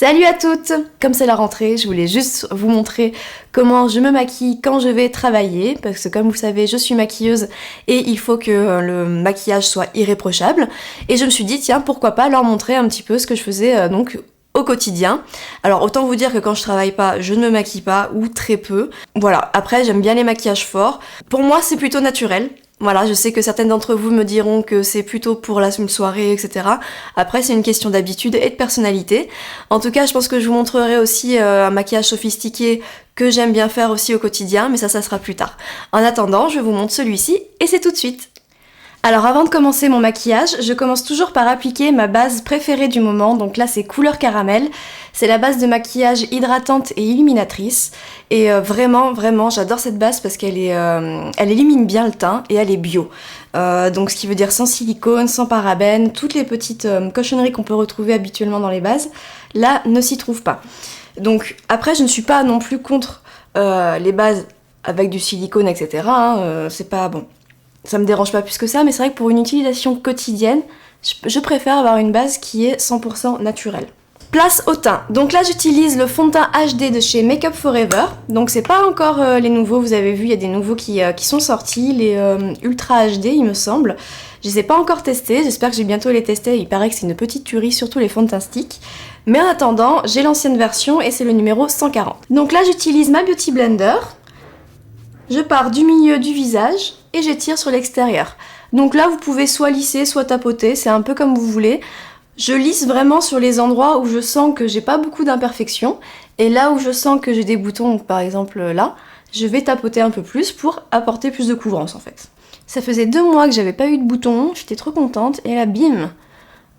Salut à toutes! Comme c'est la rentrée, je voulais juste vous montrer comment je me maquille quand je vais travailler, parce que comme vous savez, je suis maquilleuse et il faut que le maquillage soit irréprochable. Et je me suis dit, tiens, pourquoi pas leur montrer un petit peu ce que je faisais donc au quotidien. Alors autant vous dire que quand je travaille pas, je ne me maquille pas ou très peu. Voilà, après j'aime bien les maquillages forts. Pour moi, c'est plutôt naturel. Voilà, je sais que certaines d'entre vous me diront que c'est plutôt pour une soirée, etc. Après, c'est une question d'habitude et de personnalité. En tout cas, je pense que je vous montrerai aussi un maquillage sophistiqué que j'aime bien faire aussi au quotidien, mais ça sera plus tard. En attendant, je vous montre celui-ci et c'est tout de suite. Alors avant de commencer mon maquillage, je commence toujours par appliquer ma base préférée du moment, donc là c'est couleur caramel. C'est la base de maquillage hydratante et illuminatrice, et vraiment j'adore cette base parce qu'elle elle illumine bien le teint et elle est bio. Donc ce qui veut dire sans silicone, sans parabènes, toutes les petites cochonneries qu'on peut retrouver habituellement dans les bases, là ne s'y trouvent pas. Donc après je ne suis pas non plus contre les bases avec du silicone, etc. C'est pas bon. Ça me dérange pas plus que ça, mais c'est vrai que pour une utilisation quotidienne, je préfère avoir une base qui est 100% naturelle. Place au teint. Donc là j'utilise le fond de teint HD de chez Make Up For Ever. Donc c'est pas encore les nouveaux, vous avez vu, il y a des nouveaux qui sont sortis, les Ultra HD il me semble. Je les ai pas encore testés, j'espère que je vais bientôt les tester, il paraît que c'est une petite tuerie, surtout les fonds de teint stick. Mais en attendant, j'ai l'ancienne version et c'est le numéro 140. Donc là j'utilise ma Beauty Blender. Je pars du milieu du visage et j'étire sur l'extérieur. Donc là, vous pouvez soit lisser, soit tapoter, c'est un peu comme vous voulez. Je lisse vraiment sur les endroits où je sens que j'ai pas beaucoup d'imperfections. Et là où je sens que j'ai des boutons, donc par exemple là, je vais tapoter un peu plus pour apporter plus de couvrance en fait. Ça faisait 2 mois que j'avais pas eu de boutons, j'étais trop contente. Et là, bim,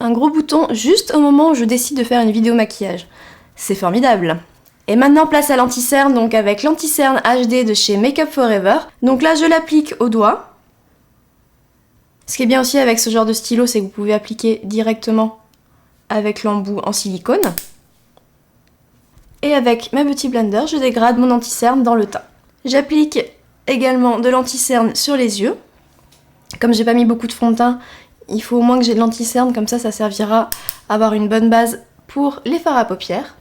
un gros bouton juste au moment où je décide de faire une vidéo maquillage. C'est formidable. Et maintenant place à l'anti-cerne, donc avec l'anti-cerne HD de chez Make Up For Ever. Donc là je l'applique au doigt. Ce qui est bien aussi avec ce genre de stylo, c'est que vous pouvez appliquer directement avec l'embout en silicone. Et avec ma Beauty Blender, je dégrade mon anti-cerne dans le teint. J'applique également de l'anti-cerne sur les yeux. Comme j'ai pas mis beaucoup de fond de teint, il faut au moins que j'ai de l'anti-cerne, comme ça servira à avoir une bonne base pour les fards à paupières.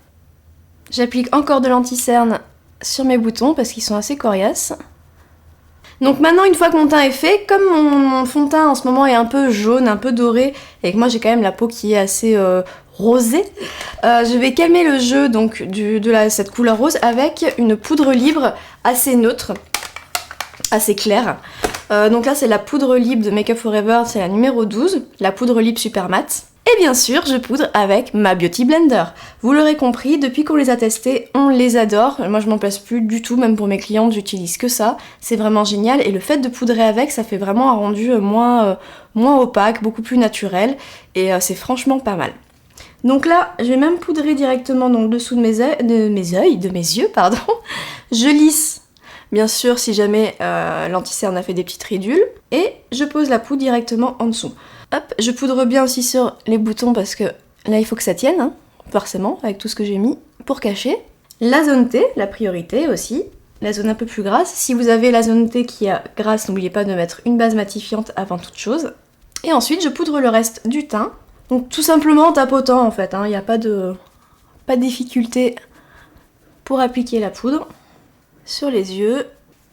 J'applique encore de l'anti-cerne sur mes boutons parce qu'ils sont assez coriaces. Donc maintenant, une fois que mon teint est fait, comme mon fond de teint en ce moment est un peu jaune, un peu doré, et que moi j'ai quand même la peau qui est assez rosée, je vais calmer le jeu donc cette couleur rose avec une poudre libre assez neutre, assez claire. Donc là c'est la poudre libre de Make Up For Ever, c'est la numéro 12, la poudre libre super mat. Et bien sûr, je poudre avec ma Beauty Blender. Vous l'aurez compris, depuis qu'on les a testés, on les adore. Moi, je m'en place plus du tout, même pour mes clientes, j'utilise que ça. C'est vraiment génial. Et le fait de poudrer avec, ça fait vraiment un rendu moins opaque, beaucoup plus naturel. Et c'est franchement pas mal. Donc là, je vais même poudrer directement donc, dessous de mes yeux. Je lisse, bien sûr, si jamais l'anti-cerne a fait des petites ridules. Et je pose la poudre directement en dessous. Hop, je poudre bien aussi sur les boutons parce que là il faut que ça tienne, hein, forcément, avec tout ce que j'ai mis pour cacher. La zone T, la priorité aussi, la zone un peu plus grasse. Si vous avez la zone T qui est grasse, n'oubliez pas de mettre une base matifiante avant toute chose. Et ensuite je poudre le reste du teint. Donc tout simplement en tapotant en fait, il n'y a pas de difficulté pour appliquer la poudre sur les yeux.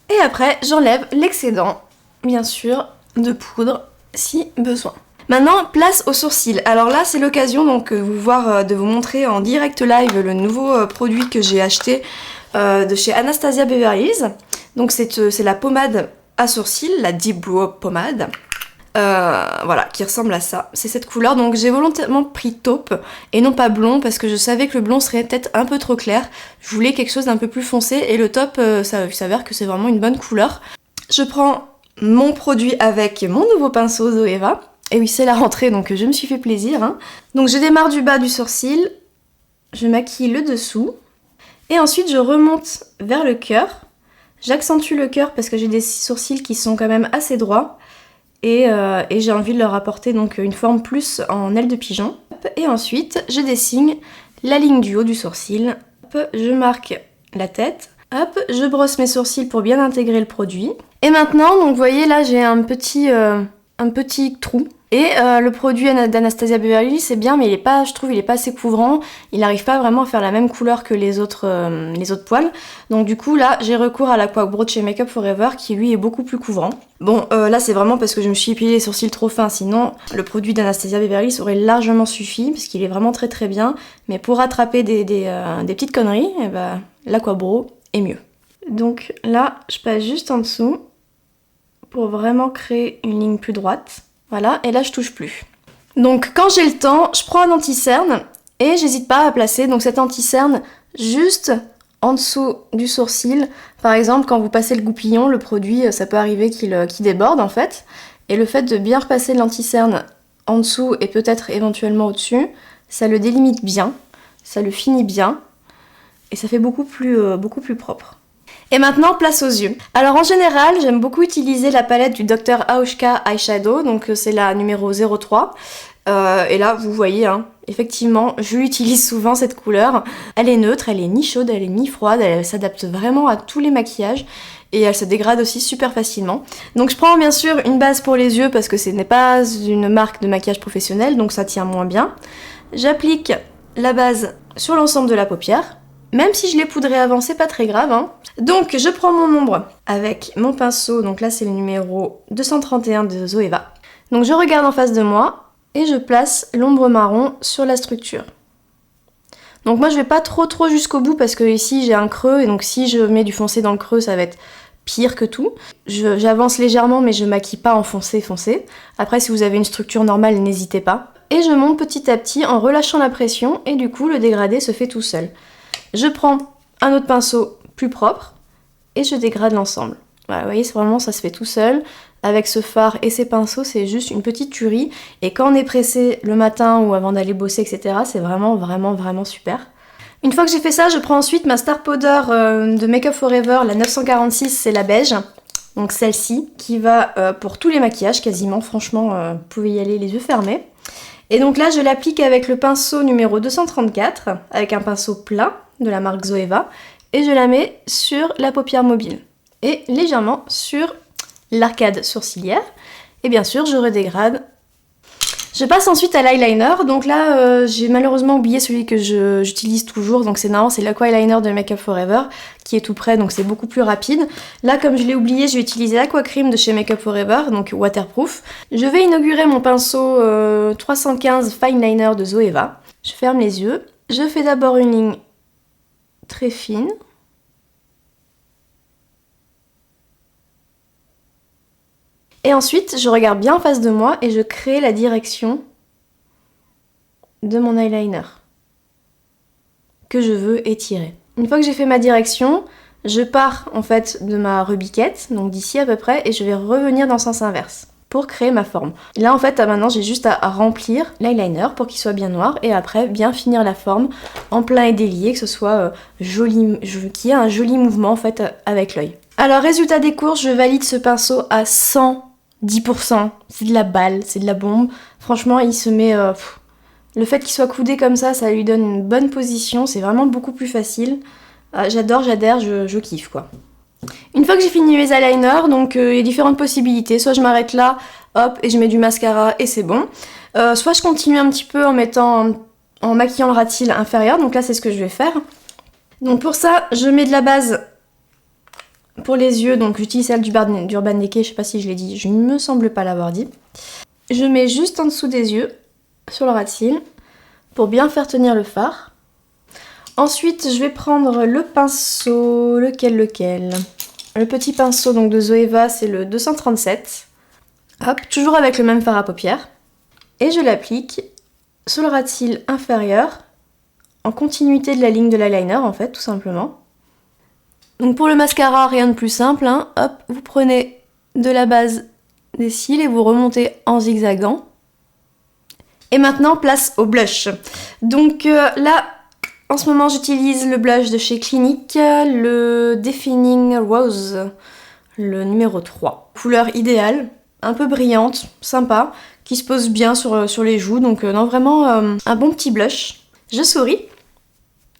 Et après j'enlève l'excédent, bien sûr, de poudre si besoin. Maintenant, place aux sourcils. Alors là, c'est l'occasion donc de vous montrer en direct live le nouveau produit que j'ai acheté de chez Anastasia Beverly Hills. Donc c'est la pommade à sourcils, la Deep Brow Pommade. Voilà, qui ressemble à ça. C'est cette couleur, donc j'ai volontairement pris taupe et non pas blond parce que je savais que le blond serait peut-être un peu trop clair. Je voulais quelque chose d'un peu plus foncé et le taupe, ça s'avère que c'est vraiment une bonne couleur. Je prends mon produit avec mon nouveau pinceau Zoeva. Et oui, c'est la rentrée, donc je me suis fait plaisir. Hein. Donc je démarre du bas du sourcil, je maquille le dessous, et ensuite je remonte vers le cœur. J'accentue le cœur parce que j'ai des sourcils qui sont quand même assez droits, et j'ai envie de leur apporter donc une forme plus en aile de pigeon. Et ensuite, je dessine la ligne du haut du sourcil. Je marque la tête. Hop, je brosse mes sourcils pour bien intégrer le produit. Et maintenant, donc vous voyez là, j'ai un petit trou Et le produit d'Anastasia Beverly Hills c'est bien, mais je trouve il est pas assez couvrant. Il n'arrive pas vraiment à faire la même couleur que les autres poils. Donc du coup là j'ai recours à l'Aqua Brow de chez Make Up For Ever qui lui est beaucoup plus couvrant. Bon là c'est vraiment parce que je me suis épilé les sourcils trop fins, sinon le produit d'Anastasia Beverly Hills aurait largement suffi parce qu'il est vraiment très très bien. Mais pour rattraper des petites conneries, eh ben, l'Aqua Brow est mieux. Donc là je passe juste en dessous pour vraiment créer une ligne plus droite. Voilà, et là je touche plus. Donc quand j'ai le temps, je prends un anti-cerne et j'hésite pas à placer donc cet anti-cerne juste en dessous du sourcil. Par exemple, quand vous passez le goupillon, le produit, ça peut arriver qu'il déborde en fait. Et le fait de bien repasser l'anti-cerne en dessous et peut-être éventuellement au-dessus, ça le délimite bien, ça le finit bien et ça fait beaucoup plus propre. Et maintenant, place aux yeux. Alors en général, j'aime beaucoup utiliser la palette du Dr. Aushka Eyeshadow, donc c'est la numéro 03. Et là, vous voyez, hein, effectivement, je l'utilise souvent cette couleur. Elle est neutre, elle est ni chaude, elle est ni froide, elle s'adapte vraiment à tous les maquillages. Et elle se dégrade aussi super facilement. Donc je prends bien sûr une base pour les yeux parce que ce n'est pas une marque de maquillage professionnel, donc ça tient moins bien. J'applique la base sur l'ensemble de la paupière. Même si je l'ai poudré avant, c'est pas très grave, hein. Donc je prends mon ombre avec mon pinceau, donc là c'est le numéro 231 de Zoeva. Donc je regarde en face de moi et je place l'ombre marron sur la structure. Donc moi je vais pas trop jusqu'au bout parce que ici j'ai un creux et donc si je mets du foncé dans le creux ça va être pire que tout. J'avance légèrement mais je maquille pas en foncé. Après si vous avez une structure normale n'hésitez pas. Et je monte petit à petit en relâchant la pression et du coup le dégradé se fait tout seul. Je prends un autre pinceau plus propre et je dégrade l'ensemble. Voilà, vous voyez, c'est vraiment ça se fait tout seul. Avec ce fard et ces pinceaux, c'est juste une petite tuerie. Et quand on est pressé le matin ou avant d'aller bosser, etc., c'est vraiment super. Une fois que j'ai fait ça, je prends ensuite ma Star Powder de Make Up For Ever, la 946, c'est la beige. Donc celle-ci, qui va pour tous les maquillages quasiment. Franchement, vous pouvez y aller les yeux fermés. Et donc là, je l'applique avec le pinceau numéro 234, avec un pinceau plat de la marque Zoeva, et je la mets sur la paupière mobile, et légèrement sur l'arcade sourcilière, et bien sûr, je redégrade. Je passe ensuite à l'eyeliner, donc là, j'ai malheureusement oublié celui que j'utilise toujours, donc c'est marrant, c'est l'Aqua Eyeliner de Make Up For Ever, qui est tout prêt, donc c'est beaucoup plus rapide. Là, comme je l'ai oublié, je vais utiliser l'Aqua Cream de chez Make Up For Ever, donc waterproof. Je vais inaugurer mon pinceau 315 Fine Liner de Zoeva. Je ferme les yeux. Je fais d'abord une ligne très fine. Et ensuite, je regarde bien en face de moi et je crée la direction de mon eyeliner que je veux étirer. Une fois que j'ai fait ma direction, je pars en fait de ma rubiquette, donc d'ici à peu près, et je vais revenir dans le sens inverse pour créer ma forme. Là en fait, maintenant j'ai juste à remplir l'eyeliner pour qu'il soit bien noir et après bien finir la forme en plein et délié, que ce soit joli, qu'il y ait un joli mouvement en fait avec l'œil. Alors résultat des courses, je valide ce pinceau à 110%. C'est de la balle, c'est de la bombe. Franchement, il se met... le fait qu'il soit coudé comme ça lui donne une bonne position, c'est vraiment beaucoup plus facile. J'adore, j'adhère, je kiffe quoi. Une fois que j'ai fini mes eyeliners, donc il y a différentes possibilités. Soit je m'arrête là, hop, et je mets du mascara et c'est bon. Soit je continue un petit peu en maquillant le ras de cils inférieur, donc là c'est ce que je vais faire. Donc pour ça, je mets de la base pour les yeux, donc j'utilise celle d'Urban Decay, je sais pas si je l'ai dit, je ne me semble pas l'avoir dit. Je mets juste en dessous des yeux, sur le ras de cils, pour bien faire tenir le fard. Ensuite, je vais prendre le pinceau, lequel le petit pinceau donc de Zoeva, c'est le 237. Hop, toujours avec le même fard à paupières. Et je l'applique sur le ras de cils inférieur, en continuité de la ligne de l'eyeliner en fait, tout simplement. Donc pour le mascara, rien de plus simple, hein. Hop, vous prenez de la base des cils et vous remontez en zigzagant. Et maintenant, place au blush. Donc là... En ce moment, j'utilise le blush de chez Clinique, le Defining Rose, le numéro 3. Couleur idéale, un peu brillante, sympa, qui se pose bien sur les joues. Donc non, vraiment un bon petit blush. Je souris,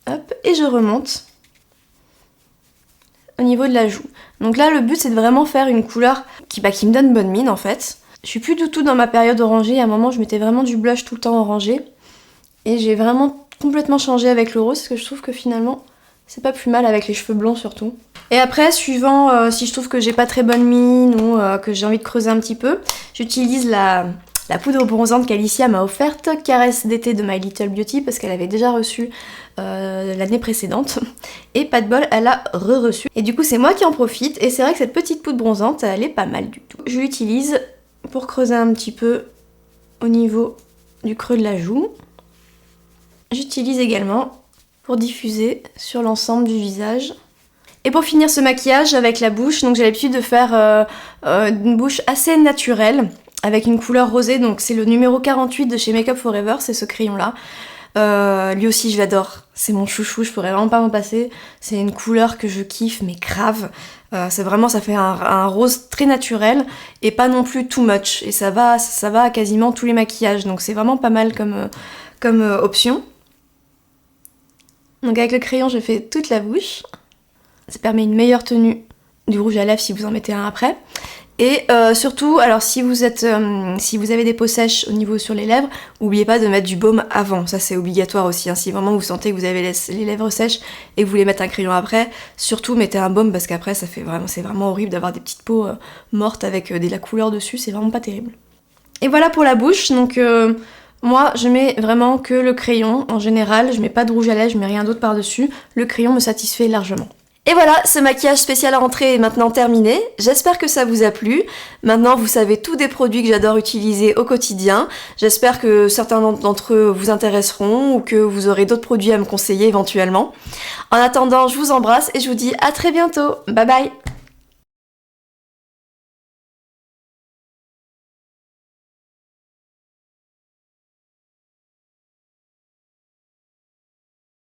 hop, et je remonte au niveau de la joue. Donc là, le but, c'est de vraiment faire une couleur qui me donne bonne mine, en fait. Je suis plus du tout dans ma période orangée, à un moment je mettais vraiment du blush tout le temps orangé. Et j'ai vraiment complètement changé avec le rose, parce que je trouve que finalement c'est pas plus mal avec les cheveux blonds surtout. Et après, suivant si je trouve que j'ai pas très bonne mine ou que j'ai envie de creuser un petit peu, j'utilise la poudre bronzante qu'Alicia m'a offerte, Caresse d'été de My Little Beauty, parce qu'elle avait déjà reçu l'année précédente. Et pas de bol, elle a re-reçu. Et du coup, c'est moi qui en profite. Et c'est vrai que cette petite poudre bronzante, elle est pas mal du tout. Je l'utilise pour creuser un petit peu au niveau du creux de la joue. J'utilise également pour diffuser sur l'ensemble du visage. Et pour finir ce maquillage avec la bouche, donc j'ai l'habitude de faire une bouche assez naturelle avec une couleur rosée, donc c'est le numéro 48 de chez Make Up For Ever, c'est ce crayon là. Lui aussi je l'adore, c'est mon chouchou, je pourrais vraiment pas m'en passer. C'est une couleur que je kiffe mais grave. C'est vraiment, ça fait un rose très naturel et pas non plus too much. Et ça va à quasiment tous les maquillages, donc c'est vraiment pas mal comme option. Donc avec le crayon je fais toute la bouche. Ça permet une meilleure tenue du rouge à lèvres si vous en mettez un après. Et surtout, alors si vous avez des peaux sèches au niveau sur les lèvres, n'oubliez pas de mettre du baume avant, ça c'est obligatoire aussi. Hein. Si vraiment vous sentez que vous avez les lèvres sèches et que vous voulez mettre un crayon après, surtout mettez un baume parce qu'après c'est vraiment horrible d'avoir des petites peaux mortes avec de la couleur dessus, c'est vraiment pas terrible. Et voilà pour la bouche, donc moi je mets vraiment que le crayon en général, je mets pas de rouge à lèvres, je mets rien d'autre par dessus, le crayon me satisfait largement. Et voilà, ce maquillage spécial à rentrée est maintenant terminé. J'espère que ça vous a plu. Maintenant, vous savez tous des produits que j'adore utiliser au quotidien. J'espère que certains d'entre eux vous intéresseront ou que vous aurez d'autres produits à me conseiller éventuellement. En attendant, je vous embrasse et je vous dis à très bientôt. Bye bye!